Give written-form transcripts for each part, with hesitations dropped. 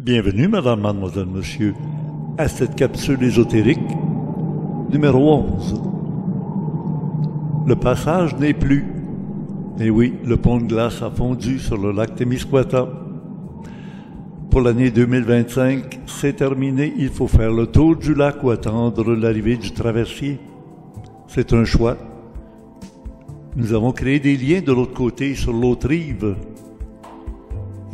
Bienvenue, madame, mademoiselle, monsieur, à cette capsule ésotérique numéro 11. Le passage n'est plus. Et oui, le pont de glace a fondu sur le lac Témiscouata. Pour l'année 2025, c'est terminé. Il faut faire le tour du lac ou attendre l'arrivée du traversier. C'est un choix. Nous avons créé des liens de l'autre côté, sur l'autre rive.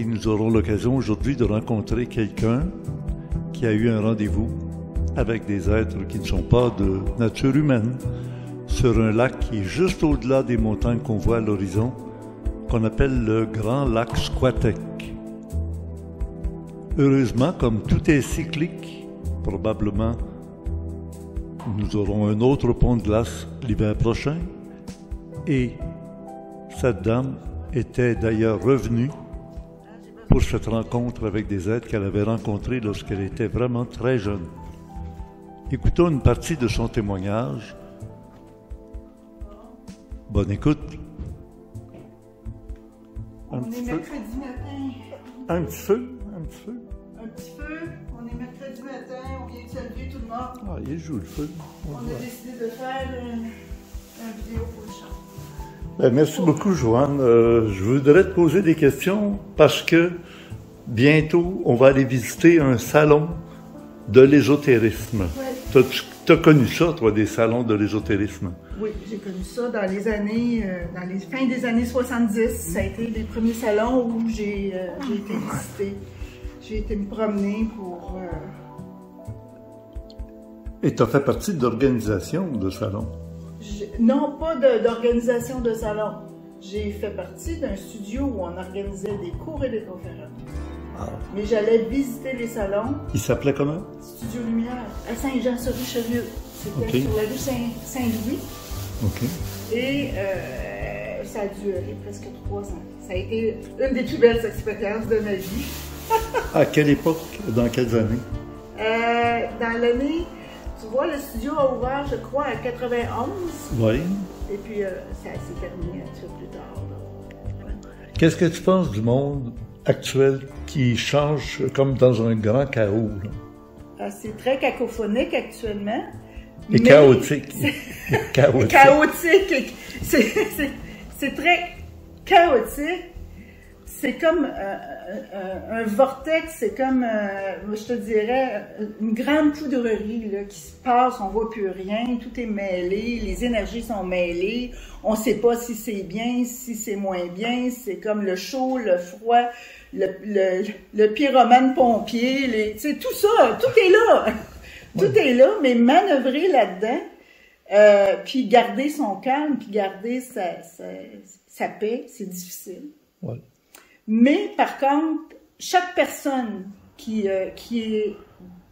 Et nous aurons l'occasion aujourd'hui de rencontrer quelqu'un qui a eu un rendez-vous avec des êtres qui ne sont pas de nature humaine, sur un lac qui est juste au-delà des montagnes qu'on voit à l'horizon, qu'on appelle le Grand Lac Squatek. Heureusement, comme tout est cyclique, probablement nous aurons un autre pont de glace l'hiver prochain. Et cette dame était d'ailleurs revenue pour cette rencontre avec des êtres qu'elle avait rencontrés lorsqu'elle était vraiment très jeune. Écoutons une partie de son témoignage. Bonne écoute. On est mercredi matin. Un petit feu? Un petit feu. On est mercredi matin. On vient de se lever tout le monde. Ah, il joue le feu. On a décidé de faire une vidéo pour le chant. Merci beaucoup, Joanne. Je voudrais te poser des questions parce que bientôt, on va aller visiter un salon de l'ésotérisme. Ouais. Tu as connu ça, toi, des salons de l'ésotérisme? Oui, j'ai connu ça dans les années, dans les fins des années 70. Ça a été les premiers salons où j'ai été visiter. J'ai été me promener pour... Et tu as fait partie de l'organisation de salon? Non, pas d'organisation de salon. J'ai fait partie d'un studio où on organisait des cours et des conférences. Ah. Mais j'allais visiter les salons. Il s'appelait comment? Studio Lumière, à Saint-Jean-sur-Richelieu. C'était sur la rue Saint-Louis. OK. Et ça a duré presque 3 ans. Ça a été une des plus belles expériences de ma vie. À quelle époque? Dans quelles années? Dans l'année... Tu vois, le studio a ouvert, je crois, à 91. Oui. Et puis, ça s'est terminé un petit peu plus tard. Ouais. Qu'est-ce que tu penses du monde actuel qui change comme dans un grand chaos? C'est très cacophonique actuellement. Et chaotique. Chaotique. Chaotique. C'est très chaotique. C'est comme un vortex, c'est comme, je te dirais, une grande poudrerie là, qui se passe, on ne voit plus rien, tout est mêlé, les énergies sont mêlées, on ne sait pas si c'est bien, si c'est moins bien, c'est comme le chaud, le froid, le pyromane pompier, tu sais, tout ça, tout est là, tout est là, mais manœuvrer là-dedans, puis garder son calme, puis garder sa paix, c'est difficile. Ouais. Mais par contre, chaque personne qui est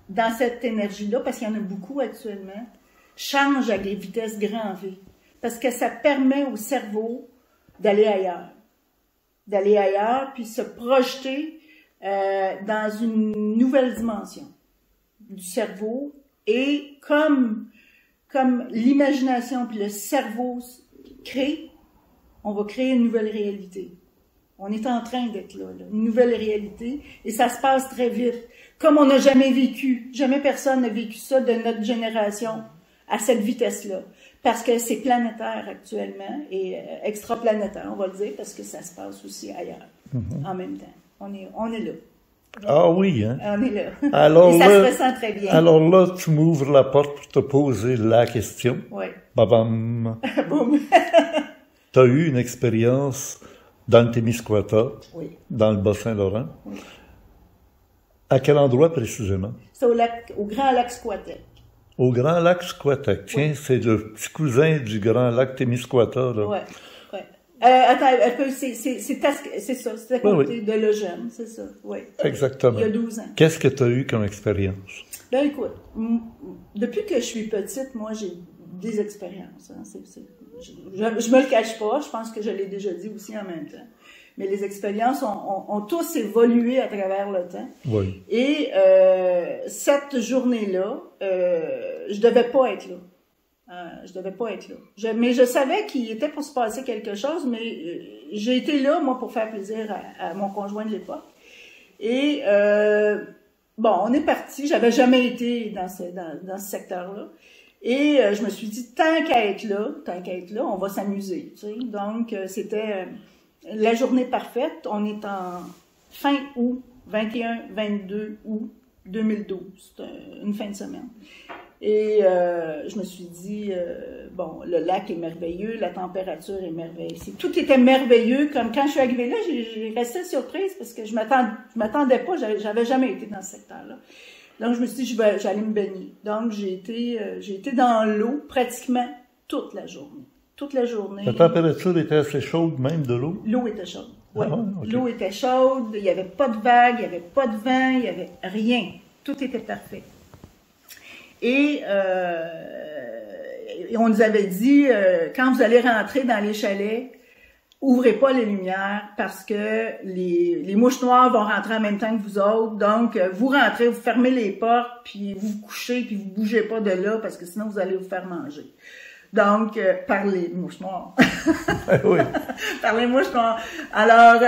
dans cette énergie-là, parce qu'il y en a beaucoup actuellement, change à des vitesses grand V. Parce que ça permet au cerveau d'aller ailleurs. D'aller ailleurs, puis se projeter dans une nouvelle dimension du cerveau. Et comme l'imagination puis le cerveau crée, on va créer une nouvelle réalité. On est en train d'être là, une nouvelle réalité, et ça se passe très vite. Comme on n'a jamais vécu, jamais personne n'a vécu ça de notre génération à cette vitesse-là. Parce que c'est planétaire actuellement, et extraplanétaire, on va le dire, parce que ça se passe aussi ailleurs, en même temps. On est là. Ah oui, hein? On est là. Alors et ça là, se ressent très bien. Alors là, tu m'ouvres la porte pour te poser la question. Oui. Babam. Boum. Tu as eu une expérience dans le Témiscouata, oui. Dans le Bas-Saint-Laurent. Oui. À quel endroit précisément? C'est au Grand Lac Squatek. Au Grand Lac Squatek. Tiens, oui. C'est le petit cousin du Grand Lac Témiscouata, là. Oui, oui. Attends, c'est ça, c'est à côté de Legemme, c'est ça, oui. Exactement. Il y a 12 ans. Qu'est-ce que tu as eu comme expérience? Ben écoute, depuis que je suis petite, moi, j'ai des expériences. Hein, je me le cache pas, je pense que je l'ai déjà dit aussi en même temps. Mais les expériences ont tous évolué à travers le temps. Oui. Et cette journée-là, je devais pas être là. Je devais pas être là. Mais je savais qu'il était pour se passer quelque chose, mais j'ai été là, moi, pour faire plaisir à mon conjoint de l'époque. Et bon, on est parti. J'avais jamais été dans ce secteur-là. Et je me suis dit, tant qu'à être là, on va s'amuser. Tu sais. Donc, c'était la journée parfaite. On est en fin août, 21-22 août 2012. C'était une fin de semaine. Et je me suis dit, bon, le lac est merveilleux, la température est merveilleuse. Tout était merveilleux. Comme quand je suis arrivée là, j'ai resté surprise parce que je m'attendais pas, j'avais jamais été dans ce secteur-là. Donc, je me suis dit, j'allais me baigner. Donc, j'ai été dans l'eau pratiquement toute la journée. Toute la journée. La température était assez chaude, même de l'eau? L'eau était chaude, oui. Ah, okay. L'eau était chaude, il n'y avait pas de vagues, il n'y avait pas de vent, il n'y avait rien. Tout était parfait. Et on nous avait dit, quand vous allez rentrer dans les chalets, ouvrez pas les lumières parce que les mouches noires vont rentrer en même temps que vous autres. Donc, vous rentrez, vous fermez les portes, puis vous vous couchez, puis vous bougez pas de là parce que sinon vous allez vous faire manger. Donc, par les mouches noires. Oui. Par les mouches noires. Alors,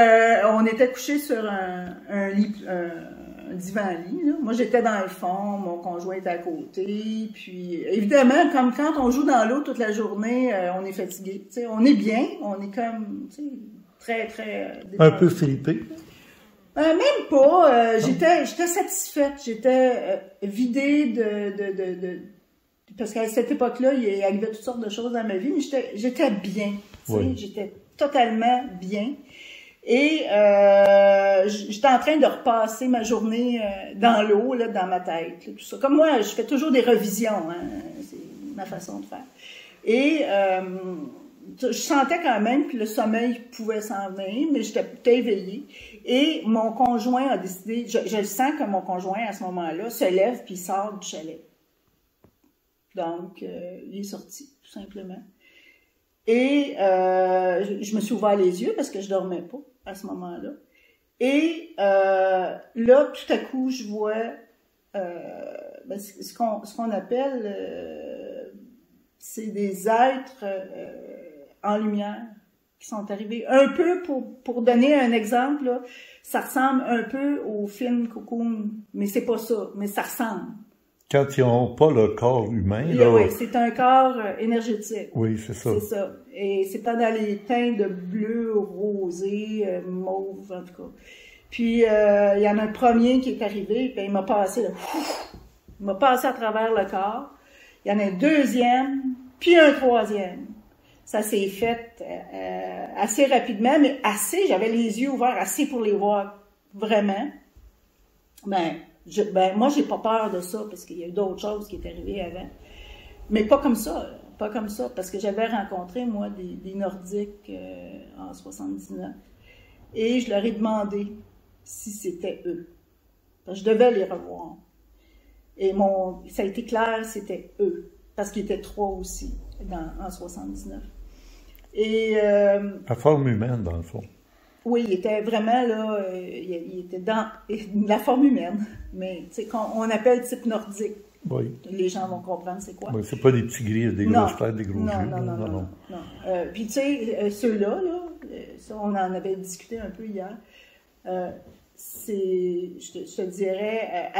on était couchés sur un lit, un divan-lit. Là. Moi, j'étais dans le fond, mon conjoint était à côté. Puis, évidemment, comme quand on joue dans l'eau toute la journée, on est fatigué. Tu sais, on est bien, on est comme, tu sais, très, très... un peu flippé? Même pas. J'étais satisfaite. J'étais vidée parce qu'à cette époque-là, il arrivait toutes sortes de choses dans ma vie, mais j'étais bien. Tu sais, j'étais totalement bien. Et j'étais en train de repasser ma journée dans l'eau, là, dans ma tête, là, tout ça. Comme moi, je fais toujours des revisions, hein, c'est ma façon de faire. Et je sentais quand même que le sommeil pouvait s'en venir, mais j'étais éveillée. Et mon conjoint a décidé, je sens que mon conjoint, à ce moment-là, se lève puis il sort du chalet. Donc, il est sorti, tout simplement. Et je me suis ouvert les yeux parce que je dormais pas à ce moment-là. Et là, tout à coup, je vois ce qu'on appelle, c'est des êtres en lumière qui sont arrivés. Un peu, pour donner un exemple, là, ça ressemble un peu au film Cocoon, mais c'est pas ça, mais ça ressemble. Quand ils n'ont pas le corps humain, là... Oui, c'est un corps énergétique. Oui, c'est ça. C'est ça. Et c'est pas dans les teints de bleu, rosé, mauve, en tout cas. Puis, il y en a un premier qui est arrivé, puis il m'a passé, là, il m'a passé à travers le corps. Il y en a un deuxième, puis un troisième. Ça s'est fait assez rapidement, mais assez, j'avais les yeux ouverts, assez pour les voir vraiment. Moi, j'ai pas peur de ça, parce qu'il y a eu d'autres choses qui étaient arrivées avant. Mais pas comme ça, parce que j'avais rencontré, moi, des Nordiques en 79. Et je leur ai demandé si c'était eux. Parce que je devais les revoir. Et ça a été clair, c'était eux. Parce qu'ils étaient trois aussi, en 79. Et... la forme humaine, dans le fond. Oui, il était vraiment, là, il était dans la forme humaine, mais tu sais, qu'on appelle type nordique. Oui. Les gens vont comprendre c'est quoi. Oui, c'est pas des petits gris, des grosses têtes, des gros yeux. Non. Puis tu sais, ceux-là, ça, on en avait discuté un peu hier, c'est, je te dirais,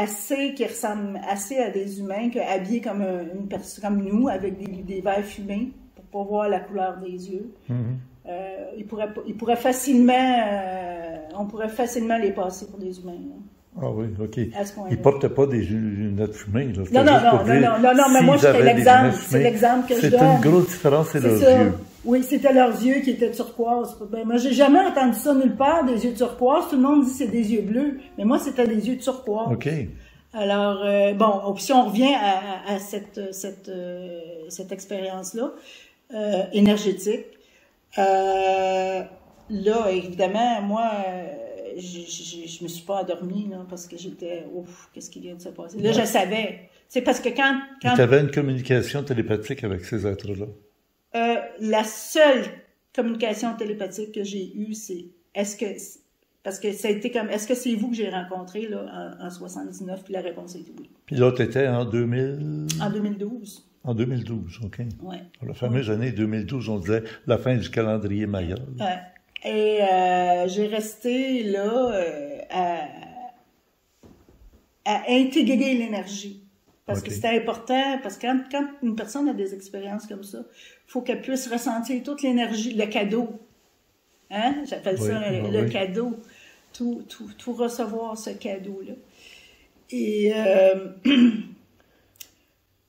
qui ressemblent assez à des humains, habillés comme une personne comme nous, avec des verres fumés, pour pas voir la couleur des yeux. Mm-hmm. On pourrait facilement les passer pour des humains. Là. Ah oui, OK. Ils ne portaient pas des lunettes fumées. Là. Non, mais moi, c'était l'exemple. C'est l'exemple que je donne. C'est une grosse différence, c'est leurs yeux. Oui, c'était leurs yeux qui étaient turquoise. Moi, j'ai jamais entendu ça nulle part, des yeux turquoise. Tout le monde dit que c'est des yeux bleus. Mais moi, c'était des yeux turquoise. OK. Alors, si on revient à cette expérience-là, énergétique, là, évidemment, moi, je me suis pas endormie, là, parce que j'étais, qu'est-ce qui vient de se passer? Là, je savais. C'est parce que quand... Tu avais une communication télépathique avec ces êtres-là? La seule communication télépathique que j'ai eue, c'est, parce que ça a été comme, est-ce que c'est vous que j'ai rencontré, là, en 79? Puis la réponse était oui. Puis l'autre était en 2000? En 2012. En 2012, OK. Oui. La fameuse année 2012, on disait la fin du calendrier Maya. Et j'ai resté là à intégrer l'énergie. Parce que OK. c'était important, parce que quand une personne a des expériences comme ça, il faut qu'elle puisse ressentir toute l'énergie, le cadeau. Hein? J'appelle ça le cadeau. Tout recevoir ce cadeau-là. Et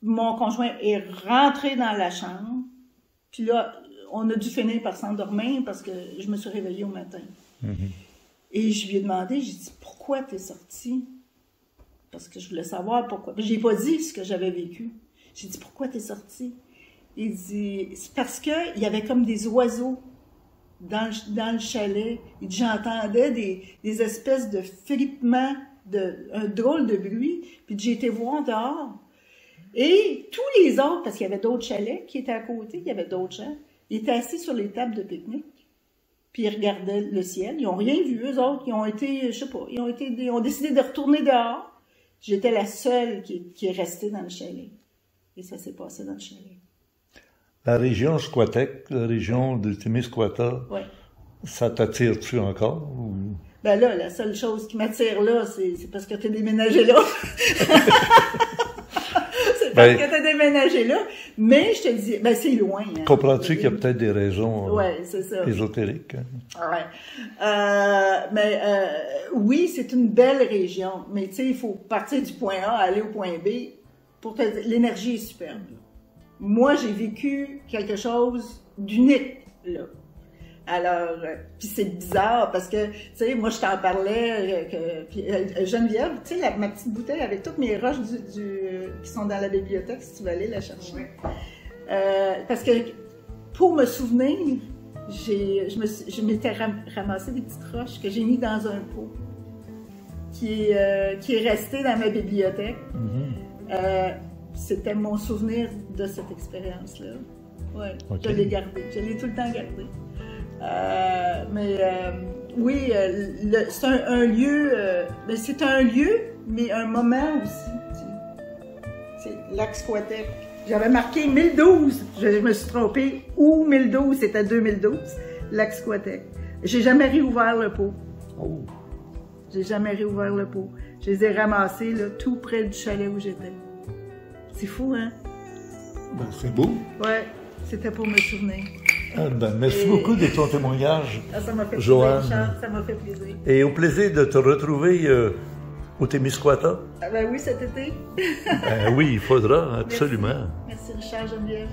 mon conjoint est rentré dans la chambre, puis là, on a dû finir par s'endormir parce que je me suis réveillée au matin. Et je lui ai demandé, j'ai dit, pourquoi t'es sortie? Parce que je voulais savoir pourquoi. J'ai pas dit ce que j'avais vécu. J'ai dit, pourquoi t'es sortie? Il dit, c'est parce que il y avait comme des oiseaux dans le chalet. Il dit, j'entendais des espèces de fripements, un drôle de bruit. Puis j'ai été voir dehors. Et tous les autres, parce qu'il y avait d'autres chalets qui étaient à côté, il y avait d'autres gens, ils étaient assis sur les tables de pique-nique. Puis ils regardaient le ciel. Ils n'ont rien vu, eux autres. Ils ont été, je sais pas, ils ont décidé de retourner dehors. J'étais la seule qui est restée dans le chalet. Et ça s'est passé dans le chalet. La région Squatek, la région de Témiscouata, ouais. Ça t'attire-tu encore? Ou... Ben là, la seule chose qui m'attire là, c'est parce que tu as déménagé là. C'est parce que tu as déménagé là. Mais je te dis, ben c'est loin. Hein. Comprends-tu qu'il y a peut-être des raisons c'est ça. ésotériques? Ouais. Oui, c'est une belle région. Mais tu sais, il faut partir du point A, aller au point B. L'énergie est superbe. Moi, j'ai vécu quelque chose d'unique, là. Alors, puis c'est bizarre parce que, tu sais, moi, je t'en parlais, Geneviève, tu sais, ma petite bouteille avec toutes mes roches qui sont dans la bibliothèque, si tu veux aller la chercher. Parce que, pour me souvenir, je m'étais ramassé des petites roches que j'ai mis dans un pot qui est resté dans ma bibliothèque. C'était mon souvenir de cette expérience-là. Ouais, okay. Je l'ai gardé. Je l'ai tout le temps gardé. Oui, c'est un lieu, mais c'est un lieu, mais un moment aussi. C'est Lac-Squatek. J'avais marqué 1012. Je me suis trompée. Ou 1012, c'était 2012. Lac-Squatek. J'ai jamais réouvert le pot. Oh. J'ai jamais réouvert le pot. Je les ai ramassés là, tout près du chalet où j'étais. C'est fou, hein? Ben, c'est beau. Ouais, c'était pour me souvenir. Merci beaucoup de ton témoignage, ça m'a fait Joanne. plaisir, Charles, ça m'a fait plaisir. Et au plaisir de te retrouver au Témiscouata. Oui, cet été. Oui, il faudra, absolument. Merci Richard, Geneviève.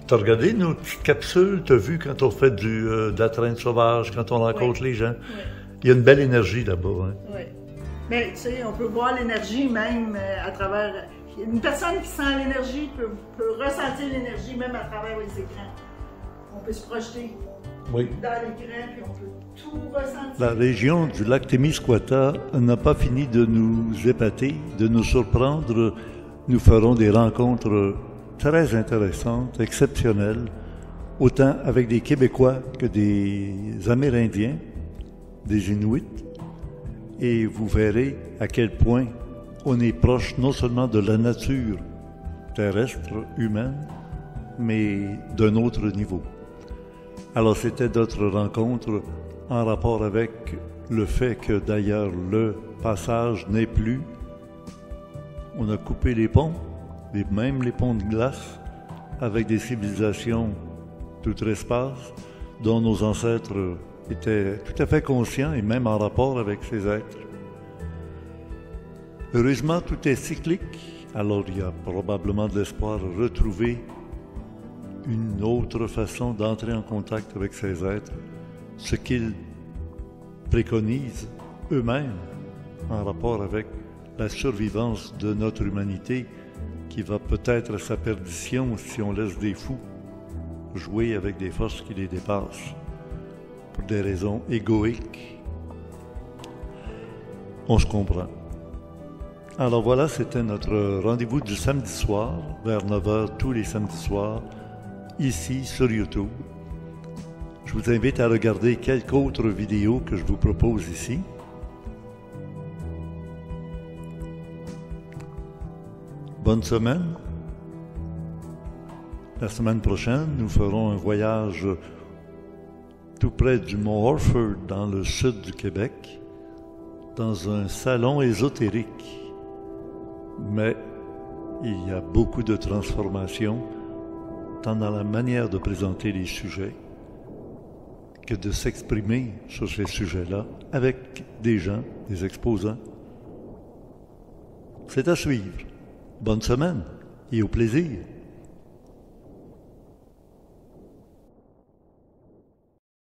Tu as regardé nos petites capsules, tu as vu quand on fait de la traîne sauvage, quand on rencontre les gens. Oui. Il y a une belle énergie là-bas. Hein? Oui. Mais tu sais, on peut voir l'énergie même à travers... Une personne qui sent l'énergie peut ressentir l'énergie même à travers les écrans. On peut se projeter dans l'écran puis on peut tout ressentir. La région du lac Témiscouata n'a pas fini de nous épater, de nous surprendre. Nous ferons des rencontres très intéressantes, exceptionnelles, autant avec des Québécois que des Amérindiens, des Inuits. Et vous verrez à quel point on est proche non seulement de la nature terrestre, humaine, mais d'un autre niveau. Alors c'était notre rencontre en rapport avec le fait que d'ailleurs le passage n'est plus. On a coupé les ponts, même les ponts de glace, avec des civilisations d'outre-espace dont nos ancêtres étaient tout à fait conscients et même en rapport avec ces êtres. Heureusement, tout est cyclique, alors il y a probablement de l'espoir de retrouver une autre façon d'entrer en contact avec ces êtres, ce qu'ils préconisent eux-mêmes en rapport avec la survivance de notre humanité qui va peut-être à sa perdition si on laisse des fous jouer avec des forces qui les dépassent pour des raisons égoïques. On se comprend. Alors voilà, c'était notre rendez-vous du samedi soir, vers 9h tous les samedis soirs, ici sur YouTube. Je vous invite à regarder quelques autres vidéos que je vous propose ici. Bonne semaine. La semaine prochaine, nous ferons un voyage tout près du mont Orford, dans le sud du Québec, dans un salon ésotérique. Mais il y a beaucoup de transformations, tant dans la manière de présenter les sujets que de s'exprimer sur ces sujets-là avec des gens, des exposants. C'est à suivre. Bonne semaine et au plaisir.